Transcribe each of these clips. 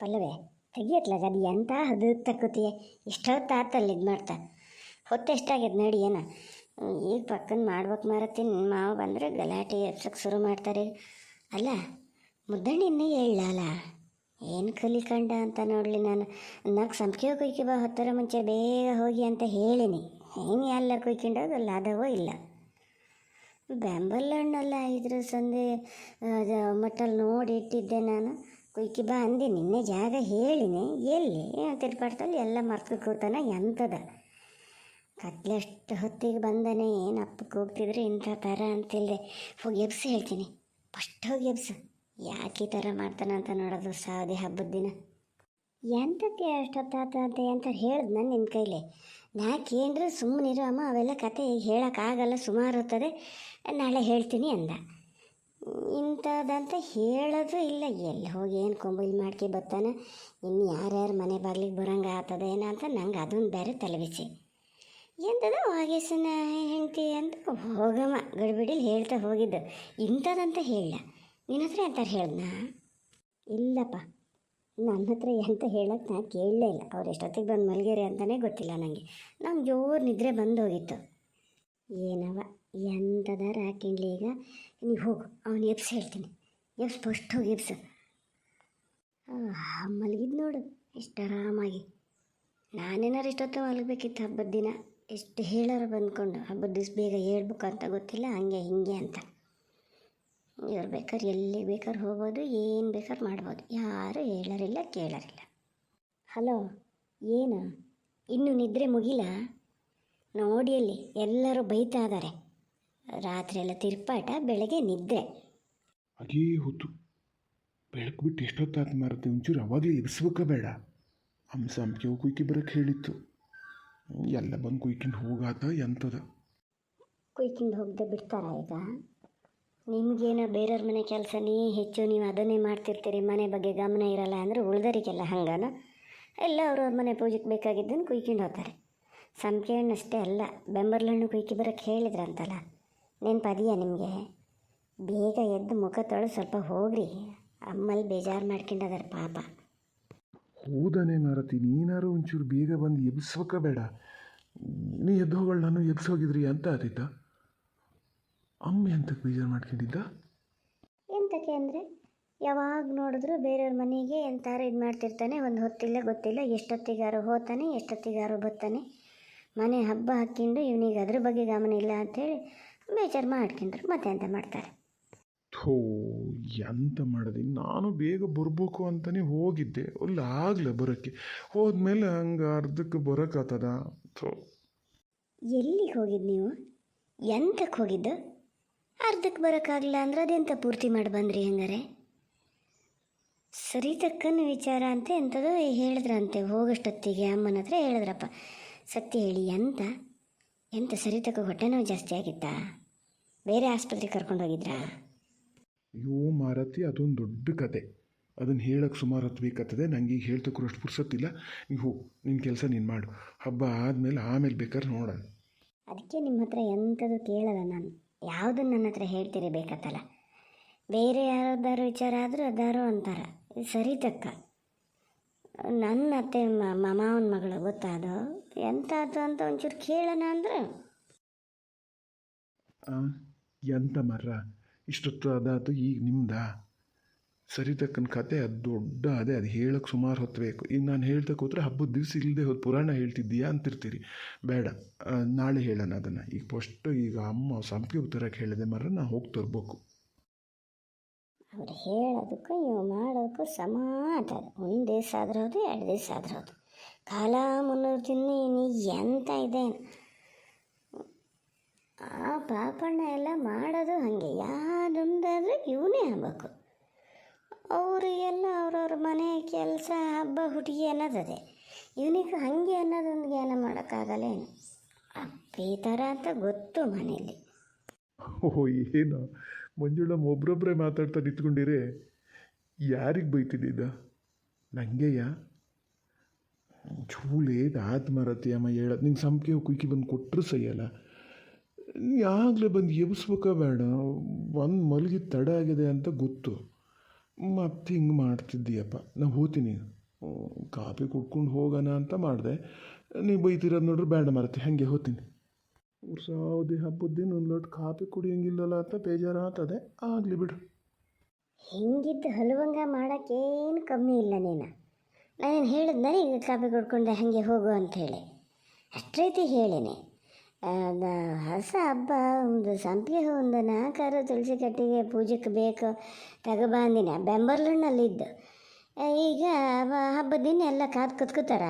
ಪಲ್ಲವೇ ತೆಗಿಯತ್ಲಾಗ ಅದು ಎಂತ ಅದು ತಕ್ಕೋತೀಯ ಇಷ್ಟೊತ್ತು ಆತಲ್ಲ ಇದು ಮಾಡ್ತಾ ಹೊತ್ತು ಎಷ್ಟಾಗ್ಯದ ನೋಡಿ ಏನ ಈಗ ಪಕ್ಕನ ಮಾಡ್ಬೇಕು ಮಾರತ್ತೀನಿ ನಿಮ್ಮ ಮಾವ ಬಂದರೆ ಗಲಾಟೆ ಎಪ್ಸಕ್ಕೆ ಶುರು ಮಾಡ್ತಾರೆ. ಅಲ್ಲ ಮುದ್ದಣ್ಣ ಇನ್ನೇ ಹೇಳಲ್ಲ ಏನು ಕಲಿಕಂಡ ಅಂತ ನೋಡಲಿ. ನಾನು ನಾಲ್ಕು ಸಂಪಿಗೆ ಕುಯ್ಕಿ ಬಾ ಹೊತ್ತರ ಮುಂಚೆ ಬೇಗ ಹೋಗಿ ಅಂತ ಹೇಳಿನಿ. ಏನು ಎಲ್ಲ ಕುಯ್ಕೊಂಡೋಗಲ್ಲ ಅದವೋ ಇಲ್ಲ. ಬೆಂಬಲಣ್ಣಲ್ಲ ಇದ್ರ ಸಂದೆ ಮಟ್ಟಲ್ಲಿ ನೋಡಿ ಇಟ್ಟಿದ್ದೆ ನಾನು. ಕುಯ್ಕಿ ಬಾ ಅಂದೆ ನಿನ್ನೆ ಜಾಗ ಹೇಳಿನಿ. ಎಲ್ಲಿ ತಿರ್ಪಾಡ್ತಲ್ಲಿ ಎಲ್ಲ ಮರ್ತು ಕೂತಾನ ಎಂಥದ ಕತ್ಲೆಷ್ಟು ಹೊತ್ತಿಗೆ ಬಂದನೆ. ಏನು ಅಪ್ಪಕ್ಕೆ ಹೋಗ್ತಿದ್ರೆ ಇಂಥ ಥರ ಅಂತಿಲ್ಲದೆ ಹೋಗಿ ಎಬ್ಸಿ ಹೇಳ್ತೀನಿ. ಫಸ್ಟ್ ಹೋಗಿ ಎಬ್ಸು ಯಾಕೆ ಈ ಥರ ಮಾಡ್ತಾನೆ ಅಂತ ನೋಡೋದು ಸಾವದಿ ಹಬ್ಬದ ದಿನ. ಎಂಥಕ್ಕೆ ಅಷ್ಟೊತ್ತಾತ ಅಂತ ಎಂತ ಹೇಳ್ದು ನಾನು ನಿನ್ನ ಕೈಲಿ. ನಾಕೇನ್ರು ಸುಮ್ಮನಿರೋ ಅಮ್ಮ ಅವೆಲ್ಲ ಕತೆ ಈಗ ಹೇಳೋಕ್ಕಾಗಲ್ಲ, ಸುಮಾರು ಹೊತ್ತದೆ, ನಾಳೆ ಹೇಳ್ತೀನಿ ಅಂದ. ಇಂಥದ್ದಂತ ಹೇಳೋದು ಇಲ್ಲ. ಎಲ್ಲಿ ಹೋಗಿ ಏನು ಕೊಂಬೈಲಿ ಮಾಡ್ಕೊ ಬರ್ತಾನೆ. ಇನ್ನು ಯಾರ್ಯಾರು ಮನೆ ಬಾಗಿಲಿಗೆ ಬರೋಂಗೆ ಆಗ್ತದೆ ಏನೋ ಅಂತ ನಂಗೆ ಅದೊಂದು ಬೇರೆ ತಲೆಬಿಸಿ. ಎಂಥದ ವಾಗೇಶನ ಹೆಂಡ್ತಿ ಅಂತ ಹೋಗಮ್ಮ ಗಡಿಬಿಡಿಲಿ ಹೇಳ್ತಾ ಹೋಗಿದ್ದು. ಇಂಥದಂತ ಹೇಳ ನಿನ್ನ ಹತ್ರ ಎಂತಾರೆ ಹೇಳ್ದನಾ? ಇಲ್ಲಪ್ಪ, ನನ್ನ ಹತ್ರ ಎಂತ ಹೇಳಕ್ಕೆ ನಾ ಕೇಳಲೇ ಇಲ್ಲ. ಅವ್ರು ಎಷ್ಟೊತ್ತಿಗೆ ಬಂದು ಮಲಗಿರಿ ಅಂತಲೇ ಗೊತ್ತಿಲ್ಲ ನನಗೆ. ನಮ್ಗೆ ಜೋರು ನಿದ್ರೆ ಬಂದು ಹೋಗಿತ್ತು. ಏನವ ಎಂಥದಾರ ಹಾಕಿನ್ಲಿ ಈಗ. ನೀವು ಹೋಗು, ಅವನು ಎಬ್ಸಿ ಹೇಳ್ತೀನಿ. ಎಬ್ಸ್ ಫಸ್ಟ್ ಹೋಗಿ ಎಬ್ಸು. ಮಲಗಿದ್ದು ನೋಡು ಎಷ್ಟು ಆರಾಮಾಗಿ. ನಾನೇನಾರು ಇಷ್ಟೊತ್ತು ಮಲಗಬೇಕಿತ್ತು ಹಬ್ಬದ ದಿನ. ಎಷ್ಟು ಹೇಳೋರು ಬಂದ್ಕೊಂಡು ಹಬ್ಬದ ದಿವಸ ಬೇಗ ಹೇಳ್ಬೇಕು ಅಂತ ಗೊತ್ತಿಲ್ಲ, ಹಂಗೆ ಹಿಂಗೆ ಅಂತ. ಇವ್ರು ಬೇಕಾದ್ರೆ ಎಲ್ಲಿ ಬೇಕಾದ್ರೆ ಹೋಗ್ಬೋದು, ಏನು ಬೇಕಾದ್ರೆ ಮಾಡ್ಬೋದು, ಯಾರು ಹೇಳೋರಿಲ್ಲ ಕೇಳೋರಿಲ್ಲ. ಹಲೋ, ಏನು ಇನ್ನೂ ನಿದ್ರೆ ಮುಗಿಲ್ಲ? ನೋಡಿಯಲ್ಲಿ ಎಲ್ಲರೂ ಬೈತಾ ಇದ್ದಾರೆ. ರಾತ್ರಿ ಎಲ್ಲ ತಿರ್ಪಾಟ, ಬೆಳಗ್ಗೆ ನಿದ್ರೆ. ಹಾಗೇ ಹೊತ್ತು ಬೆಳಕು ಬಿಟ್ಟು ಎಷ್ಟೊತ್ತಾದ ಮಾರುತ್ತೆ. ಒಂಚೂರು ಅವಾಗಲೇ ಎಬ್ಸ್ಬೇಕ ಬೇಡ? ಸಂಪಿಗೆ ಕುಯ್ಕಿ ಬರೋಕ್ಕೆ ಹೇಳಿತ್ತು. ಎಲ್ಲ ಬಂದು ಕುಯ್ಕೊಂಡು ಹೋಗಾತ ಎಂಥದ. ಕುಯ್ಕೊಂಡು ಹೋಗದೆ ಬಿಡ್ತಾರ ಈಗ? ನಿಮಗೇನೋ ಬೇರೆಯವ್ರ ಮನೆ ಕೆಲಸ ಹೆಚ್ಚು, ನೀವು ಅದನ್ನೇ ಮಾಡ್ತಿರ್ತೀರಿ, ಮನೆ ಬಗ್ಗೆ ಗಮನ ಇರಲ್ಲ ಅಂದರೆ ಉಳ್ದರಿಗೆಲ್ಲ ಹಂಗನ? ಎಲ್ಲ ಅವ್ರವ್ರ ಮನೆ ಪೂಜೆಗೆ ಬೇಕಾಗಿದ್ದನ್ನು ಕುಯ್ಕೊಂಡು ಹೋಗ್ತಾರೆ. ಸಂಪಿಗೆ ಹಣ್ಣು ಅಷ್ಟೇ ಅಲ್ಲ, ಬೆಂಬರ್ಲಣ್ಣು ಕುಯ್ಕಿ ಬರೋಕ್ಕೆ ಹೇಳಿದ್ರಂತಲ್ಲ, ನೆನಪದಿಯಾ ನಿಮಗೆ? ಬೇಗ ಎದ್ದು ಮುಖ ತೊಳೆದು ಸ್ವಲ್ಪ ಹೋಗ್ರಿ. ಅಮ್ಮಲ್ಲಿ ಬೇಜಾರು ಮಾಡ್ಕೊಂಡದಾರೆ ಪಾಪ. ಹೌದಾನೆ ಮಾರತಿ, ನೀನಾರು ಒಂಚೂರು ಬೇಗ ಬಂದು ಎಬ್ಸ್ಬೇಕ ಬೇಡ? ನೀ ಎದ್ದು ಹೋಗಳು, ನಾನು ಎಬ್ಸೋಗಿದ್ರಿ ಅಂತ ಆತಿದ್ದ. ಅಮ್ಮ ಎಂತಕ್ಕೆ ಬೇಜಾರು ಮಾಡ್ಕೊಂಡಿದ್ದ? ಎಂತಕ್ಕೆ ಅಂದರೆ ಯಾವಾಗ ನೋಡಿದ್ರು ಬೇರೆಯವ್ರ ಮನೆಗೆ ಎಂತಾರು ಇದು ಮಾಡ್ತಿರ್ತಾನೆ. ಒಂದು ಹೊತ್ತಿಲ್ಲ ಗೊತ್ತಿಲ್ಲ, ಎಷ್ಟೊತ್ತಿಗಾರು ಹೋಗ್ತಾನೆ, ಎಷ್ಟೊತ್ತಿಗಾರು ಬರ್ತಾನೆ. ಮನೆ ಹಬ್ಬ ಹಾಕ್ಕೊಂಡು ಇವನಿಗೆ ಅದ್ರ ಬಗ್ಗೆ ಗಮನ ಇಲ್ಲ ಅಂಥೇಳಿ ಬೇಜಾರು ಮಾಡ್ಕೊಂಡ್ರು. ಮತ್ತೆ ಎಂತ ಮಾಡ್ತಾರೆ? ಥೋ, ಎಂತ ಮಾಡಿದೆ. ನಾನು ಬೇಗ ಬರಬೇಕು ಅಂತಲೇ ಹೋಗಿದ್ದೆ. ಅಲ್ಲಿ ಆಗಲ್ಲ ಬರೋಕ್ಕೆ. ಹೋದ್ಮೇಲೆ ಹಂಗೆ ಅರ್ಧಕ್ಕೆ ಬರೋಕ್ಕಾಗ್ತದ? ಥೋ, ಎಲ್ಲಿಗೆ ಹೋಗಿದ್ದು ನೀವು? ಎಂತಕ್ಕೆ ಹೋಗಿದ್ದು? ಅರ್ಧಕ್ಕೆ ಬರೋಕ್ಕಾಗಲ್ಲ ಅಂದ್ರೆ ಅದೆಂತ ಪೂರ್ತಿ ಮಾಡಿ ಬಂದ್ರಿ ಹಂಗಾರೆ? ಸರಿ ತಕ್ಕನ ವಿಚಾರ ಅಂತ ಎಂಥದೋ ಹೇಳಿದ್ರಂತೆ ಹೋಗೋಷ್ಟೊತ್ತಿಗೆ. ಅಮ್ಮನ ಹತ್ರ ಹೇಳಿದ್ರಪ್ಪ. ಸತ್ಯ ಹೇಳಿ, ಎಂತ ಸರಿ ತಕ್ಕ ಹೊಟ್ಟೆ ನೋವು ಜಾಸ್ತಿ ಆಗಿತ್ತಾ? ಬೇರೆ ಆಸ್ಪತ್ರೆಗೆ ಕರ್ಕೊಂಡು ಹೋಗಿದ್ರಾ? ಅಯ್ಯೋ ಮಾರತಿ, ಅದೊಂದು ದೊಡ್ಡ ಕತೆ. ಅದನ್ನು ಹೇಳೋಕ್ಕೆ ಸುಮಾರು ಹೊತ್ತು ಬೇಕಾಗ್ತದೆ. ನನಗೆ ಈಗ ಹೇಳ್ತಕ್ಕೂ ಅಷ್ಟು ಪುರ್ಸೊತ್ತಿಲ್ಲ. ನೀವು ಹೋಗು, ನಿನ್ನ ಕೆಲಸ ನೀನು ಮಾಡು. ಹಬ್ಬ ಆಮೇಲೆ ಬೇಕಾದ್ರೆ ನೋಡೋಣ. ಅದಕ್ಕೆ ನಿಮ್ಮ ಹತ್ರ ಎಂಥದ್ದು ಕೇಳಲ್ಲ ನಾನು. ಯಾವುದನ್ನು ನನ್ನ ಹತ್ರ ಹೇಳ್ತೀರಿ ಬೇಕತ್ತಲ್ಲ. ಬೇರೆ ಯಾರದಾರು ವಿಚಾರ ಆದರೂ ಅದಾರೋ ಅಂತಾರೆ. ಇದು ಸರಿ ತಕ್ಕ. ನನ್ನ ಅತ್ತೆ ಮಾವನ ಮಗಳು ಗೊತ್ತಾದೋ ಎಂತಾಯ್ತು ಅಂತ ಒಂಚೂರು ಕೇಳೋಣ ಅಂದ್ರೆ ಎಂತ ಮರ ಇಷ್ಟೊತ್ತು ಅದಾತು, ಈಗ ನಿಮ್ದಾ? ಸರಿ ತಕ್ಕನ ಕತೆ ಅದು ದೊಡ್ಡ ಅದೇ. ಅದು ಹೇಳೋಕ್ಕೆ ಸುಮಾರು ಹೊತ್ತು ಬೇಕು. ಈಗ ನಾನು ಹೇಳ್ತಾ ಕೂತ್ರೆ ಹಬ್ಬದ ದಿವಸ ಇಲ್ಲದೆ ಹೋದ ಪುರಾಣ ಹೇಳ್ತಿದ್ದೀಯಾ ಅಂತಿರ್ತೀರಿ. ಬೇಡ, ನಾಳೆ ಹೇಳೋಣ ಅದನ್ನು. ಈಗ ಫಸ್ಟು ಈಗ ಅಮ್ಮ ಸಂಪಿಗೆ ತರಕ್ಕೆ ಹೇಳಿದೆ ಮರ, ನಾನು ಹೋಗಿ ತರಬೇಕು. ಅವ್ರು ಹೇಳೋದಕ್ಕೂ ಇವು ಮಾಡೋದಕ್ಕೂ ಸಮ ಆಗ್ತದೆ. ಒಂದು ದಿವಸ ಆದ್ರೆ ಹೌದು, 2 ದಿವಸ ಆದ್ರೆ ಹೌದು. ಕಾಲ 300 ದಿನ ನೀ ಎಂತ ಇದೆ. ಆ ಪಾಪಣ್ಣ ಎಲ್ಲ ಮಾಡೋದು ಹಾಗೆ. ಯಾರೊಂದಾದರೂ ಇವನೇ ಆಗ್ಬೇಕು. ಅವರಿಗೆಲ್ಲ ಅವ್ರವ್ರ ಮನೆ ಕೆಲಸ, ಹಬ್ಬ ಹುಡುಗಿ ಅನ್ನೋದದೆ. ಇವನಿಗೆ ಹಾಗೆ ಅನ್ನೋದೊಂದು ಜ್ಞಾನ ಮಾಡೋಕ್ಕಾಗಲ್ಲ ಏನು? ಅಪ್ಪಿ ಥರ ಅಂತ ಗೊತ್ತು ಮನೇಲಿ. ಓಹೋ, ಏನು ಮಂಜುಳಮ್ಮ ಒಬ್ರೊಬ್ಬರೇ ಮಾತಾಡ್ತಾ ನಿಂತ್ಕೊಂಡಿರೇ? ಯಾರಿಗೆ ಬೈತಿದ್ದ? ನನಗೆಯಾ? ಚೂಳೆ ಆತ್ಮರತಿ ಅಮ್ಮ ಹೇಳೋದು. ನಿಂಗೆ ಸಂಪಿಗೆ ಕುಯ್ಕಿ ಬಂದು ಕೊಟ್ಟರು ಸಹಿಯಲ್ಲ. ಆಗಲೇ ಬಂದು ಎಬ್ಸ್ಬೇಕ ಬೇಡ? ಒಂದು ಮಲಗಿದ ತಡ ಆಗಿದೆ ಅಂತ ಗೊತ್ತು. ಮತ್ತೆ ಹಿಂಗೆ ಮಾಡ್ತಿದ್ದೀಯಪ್ಪ. ನಾವು ಹೋಗ್ತೀನಿ, ಕಾಫಿ ಕುಡ್ಕೊಂಡು ಹೋಗೋಣ ಅಂತ ಮಾಡಿದೆ. ನೀವು ಬೈತಿರೋದು ನೋಡ್ರಿ, ಬೇಡ ಮಾರತಿ, ಹಾಗೆ ಹೋಗ್ತೀನಿ. ಯಾವುದೇ ಹಬ್ಬದ್ದೇನು ಒಂದು ಲೋಟ ಕಾಫಿ ಕುಡಿಯೋಂಗಿಲ್ಲಲ್ಲ ಅಂತ ಬೇಜಾರಾಗ್ತದೆ. ಆಗಲಿ ಬಿಡು. ಹಿಂಗಿದ್ದು ಹಲವಂಗ ಮಾಡೋಕ್ಕೇನು ಕಮ್ಮಿ ಇಲ್ಲ ನೀನು. ನಾನೇನು ಹೇಳಿದ್ನ ಈಗ ಕಾಫಿ ಕುಡ್ಕೊಂಡೆ ಹಾಗೆ ಹೋಗು ಅಂಥೇಳಿ? ಅಷ್ಟೈತಿ ಹೇಳಿನಿ. ಹೊಸ ಹಬ್ಬ ಒಂದು ಸಂಪಿಗೆ ಹೂ ಒಂದು 4 ತುಳಸಿ ಕಟ್ಟಿಗೆ ಪೂಜೆಗೆ ಬೇಕು ತಗೊಬಂದಿನ ಬೆಂಬರ್ಲಣ್ಣಲ್ಲಿದ್ದು. ಈಗ ಹಬ್ಬದ ದಿನ ಎಲ್ಲ ಕಾದು ಕುತ್ಕೋತಾರ.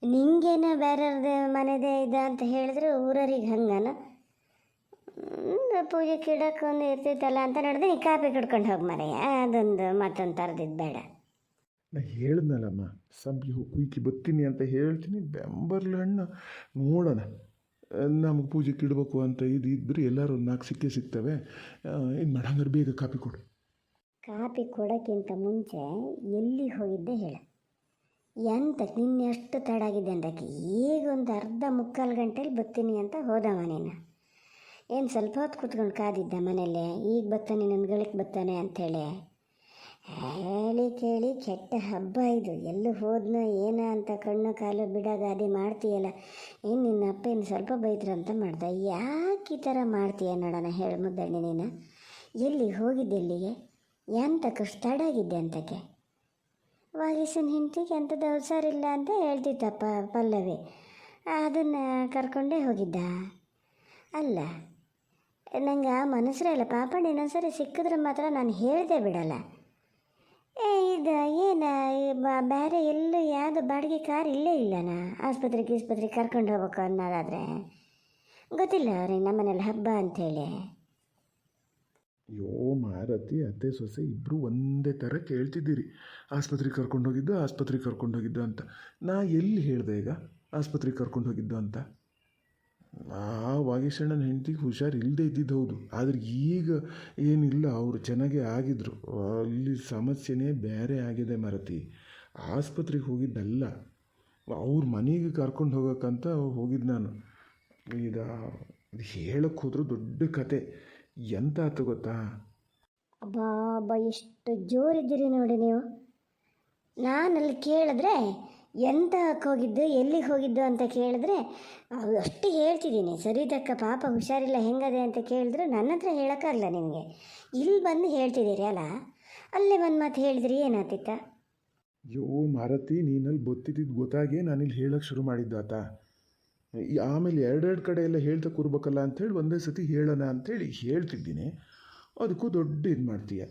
ನಿಂಗೇನು ಬೇರೆಯವ್ರದ್ದು ಮನೆದೇ ಇದೆ ಅಂತ ಹೇಳಿದ್ರೆ ಊರರಿಗೆ ಹಂಗನ ಪೂಜೆ ಕಿಡಕ್ಕೆ ಒಂದು ಇರ್ತೈತಲ್ಲ ಅಂತ ನೋಡಿದ್ರೆ ನೀ ಕಾಫಿ ಕುಡ್ಕೊಂಡು ಹೋಗಿ ಮರೆಯ. ಅದೊಂದು ಮತ್ತೊಂದು ಥರದಿದ್ದು ಬೇಡ. ನಾ ಹೇಳಿದ್ನಲ್ಲಮ್ಮ, ಸಂಪಿಗೆ ಹೂ ಕುಯ್ಕಿ ಬತ್ತೀನಿ ಅಂತ ಹೇಳ್ತೀನಿ. ಬೆಂಬರ್ಲ ಹಣ್ಣು ನೋಡೋಣ, ನಮಗೆ ಪೂಜೆಗೆ ಇಡಬೇಕು ಅಂತ ಇದ್ರೆ ಎಲ್ಲರೂ ಒಂದು 4 ಸಿಕ್ಕೇ ಸಿಗ್ತವೆ. ಇದು ಮಾಡಂಗಾರೆ ಬೇಗ ಕಾಪಿ ಕೊಡು. ಕಾಪಿ ಕೊಡೋಕ್ಕಿಂತ ಮುಂಚೆ ಎಲ್ಲಿ ಹೋಗಿದ್ದೆ ಹೇಳ. ಎಂತಕ್ಕೆ ನಿನ್ನೆ ಅಷ್ಟು ತಡಾಗಿದೆ ಅಂದಕ್ಕೆ ಈಗ ಒಂದು ಅರ್ಧ ಮುಕ್ಕಾಲು ಗಂಟೆಲಿ ಬರ್ತೀನಿ ಅಂತ ಹೋದವ ನೀನು. ಏನು ಸ್ವಲ್ಪ ಹೊತ್ತು ಕೂತ್ಕೊಂಡು ಕಾದಿದ್ದ ಮನೇಲೆ, ಈಗ ಬರ್ತಾನೆ ನನ್ನ ಗಳಿಕೆ ಬರ್ತಾನೆ ಅಂಥೇಳಿ. ಹೇಳಿ ಕೇಳಿ ಕೆಟ್ಟ ಹಬ್ಬ ಇದು. ಎಲ್ಲೂ ಹೋದ್ನೋ ಏನ ಅಂತ ಕಣ್ಣು ಕಾಲು ಬಿಡೋಗಾದಿ ಮಾಡ್ತೀಯಲ್ಲ. ಏನು ನಿನ್ನ ಅಪ್ಪ ಇನ್ನು ಸ್ವಲ್ಪ ಬೈದ್ರಂತ ಮಾಡ್ದೆ. ಯಾಕೆ ಈ ಥರ ಮಾಡ್ತೀಯ ನೋಡೋಣ, ಹೇಳು ಮುದ್ದಣ್ಣಿ ನೀನು. ಎಲ್ಲಿ ಹೋಗಿದ್ದೆ? ಎಲ್ಲಿಗೆ? ಎಂತಕ್ಕೆ ತಡಾಗಿದ್ದೆ ಅಂತಕ್ಕೆ? ವಾಗೀಸನ ಹೆಂಡತಿಗೆ ಎಂಥದ್ದು ಹುಷಾರಿಲ್ಲ ಅಂತ ಹೇಳ್ತಿತ್ತಪ್ಪ ಪಲ್ಲವಿ, ಅದನ್ನು ಕರ್ಕೊಂಡೇ ಹೋಗಿದ್ದ. ಅಲ್ಲ, ನಂಗೆ ಆ ಮನಸ್ಸರೇ ಇಲ್ಲ ಪಾಪಣ್ಣ. ಇನ್ನೊಂದ್ಸರಿ ಸಿಕ್ಕಿದ್ರೆ ಮಾತ್ರ ನಾನು ಹೇಳ್ದೆ ಬಿಡಲ್ಲ. ಇದು ಏನು ಬೇರೆ ಎಲ್ಲೂ ಯಾವುದು ಬಾಡಿಗೆ ಕಾರ್ ಇಲ್ಲೇ ಇಲ್ಲನಾ? ಆಸ್ಪತ್ರೆಗೆ ಕರ್ಕೊಂಡು ಹೋಗ್ಬೇಕು ಅನ್ನೋದಾದರೆ ಗೊತ್ತಿಲ್ಲ ಅವ್ರಿಗೆ ನಮ್ಮನೇಲಿ ಹಬ್ಬ ಅಂಥೇಳಿ. ಅಯ್ಯೋ ಮಾರತಿ, ಅತ್ತೆ ಸೊಸೆ ಇಬ್ಬರು ಒಂದೇ ಥರ ಕೇಳ್ತಿದ್ದೀರಿ. ಆಸ್ಪತ್ರೆಗೆ ಕರ್ಕೊಂಡೋಗಿದ್ದು ಅಂತ. ನಾ ಎಲ್ಲಿ ಹೇಳಿದೆ ಈಗ ಆಸ್ಪತ್ರೆಗೆ ಕರ್ಕೊಂಡು ಹೋಗಿದ್ದು ಅಂತ? ಆ ವಾಗೀಶಣ್ಣನ ಹೆಂಡತಿಗೆ ಹುಷಾರು ಇಲ್ಲದೆ ಇದ್ದಿದ್ದು ಹೌದು, ಆದರೆ ಈಗ ಏನಿಲ್ಲ, ಅವರು ಚೆನ್ನಾಗೇ ಆಗಿದ್ರು. ಅಲ್ಲಿ ಸಮಸ್ಯೆನೇ ಬೇರೆ ಆಗಿದೆ ಮಾರತಿ. ಆಸ್ಪತ್ರೆಗೆ ಹೋಗಿದ್ದಲ್ಲ, ಅವ್ರ ಮನೆಗೆ ಕರ್ಕೊಂಡು ಹೋಗೋಕ್ಕಂತ ಹೋಗಿದ್ದು ನಾನು. ಇದು ಹೇಳಕ್ಕೆ ಹೋದ್ರೂ ದೊಡ್ಡ ಕತೆ. ಎಂತ ಆಯ್ತು ಗೊತ್ತಾ? ಅಬ್ಬಾ ಎಷ್ಟು ಜೋರಿದ್ದೀರಿ ನೋಡಿ ನೀವು. ನಾನಲ್ಲಿ ಕೇಳಿದ್ರೆ ಎಂತಕ್ಕೆ ಹೋಗಿದ್ದು, ಎಲ್ಲಿಗೆ ಹೋಗಿದ್ದು ಅಂತ ಕೇಳಿದ್ರೆ ಅಷ್ಟು ಹೇಳ್ತಿದ್ದೀನಿ. ಸರಿ ತಕ್ಕ ಪಾಪ ಹುಷಾರಿಲ್ಲ ಹೆಂಗದೆ ಅಂತ ಕೇಳಿದ್ರು ನನ್ನ ಹತ್ರ ಹೇಳೋಕ್ಕಲ್ಲ ನಿಮಗೆ. ಇಲ್ಲಿ ಬಂದು ಹೇಳ್ತಿದ್ದೀರಿ ಅಲ್ಲ, ಅಲ್ಲೇ ಬಂದು ಮಾತು ಹೇಳಿದ್ರಿ ಏನಾಗ್ತಿತ್ತ? ಅಯ್ಯೋ ಮಾರತಿ, ನೀನಲ್ಲಿ ಗೊತ್ತಿದ್ದು ಗೊತ್ತಾಗೆ ನಾನಿಲ್ಲಿ ಹೇಳೋಕ್ಕೆ ಶುರು ಮಾಡಿದ್ದಾತ. ಆಮೇಲೆ 2 ಕಡೆ ಎಲ್ಲ ಹೇಳ್ತಾ ಕೂರ್ಬೇಕಲ್ಲ ಅಂಥೇಳಿ ಒಂದೇ ಸತಿ ಹೇಳೋಣ ಅಂಥೇಳಿ ಹೇಳ್ತಿದ್ದೀನಿ. ಅದಕ್ಕೂ ದೊಡ್ಡ ಇದು ಮಾಡ್ತೀಯ.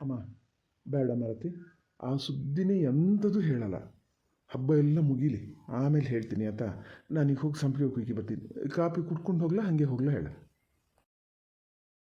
ಅಮ್ಮ ಬೇಡ ಮಾರತಿ, ಆ ಸುದ್ದಿನೇ ಎಂಥದ್ದು ಹೇಳಲ್ಲ. ಹಬ್ಬ ಎಲ್ಲ ಮುಗೀಲಿ ಆಮೇಲೆ ಹೇಳ್ತೀನಿ ಆಯ್ತಾ. ನಾನೀಗ ಹೋಗಿ ಸಂಪಿಗೆ ಕುಯ್ಕಿ ಬರ್ತೀನಿ. ಕಾಫಿ ಕುಡ್ಕೊಂಡು ಹೋಗ್ಲಾ, ಹಾಗೆ ಹೋಗ್ಲಾ ಹೇಳ.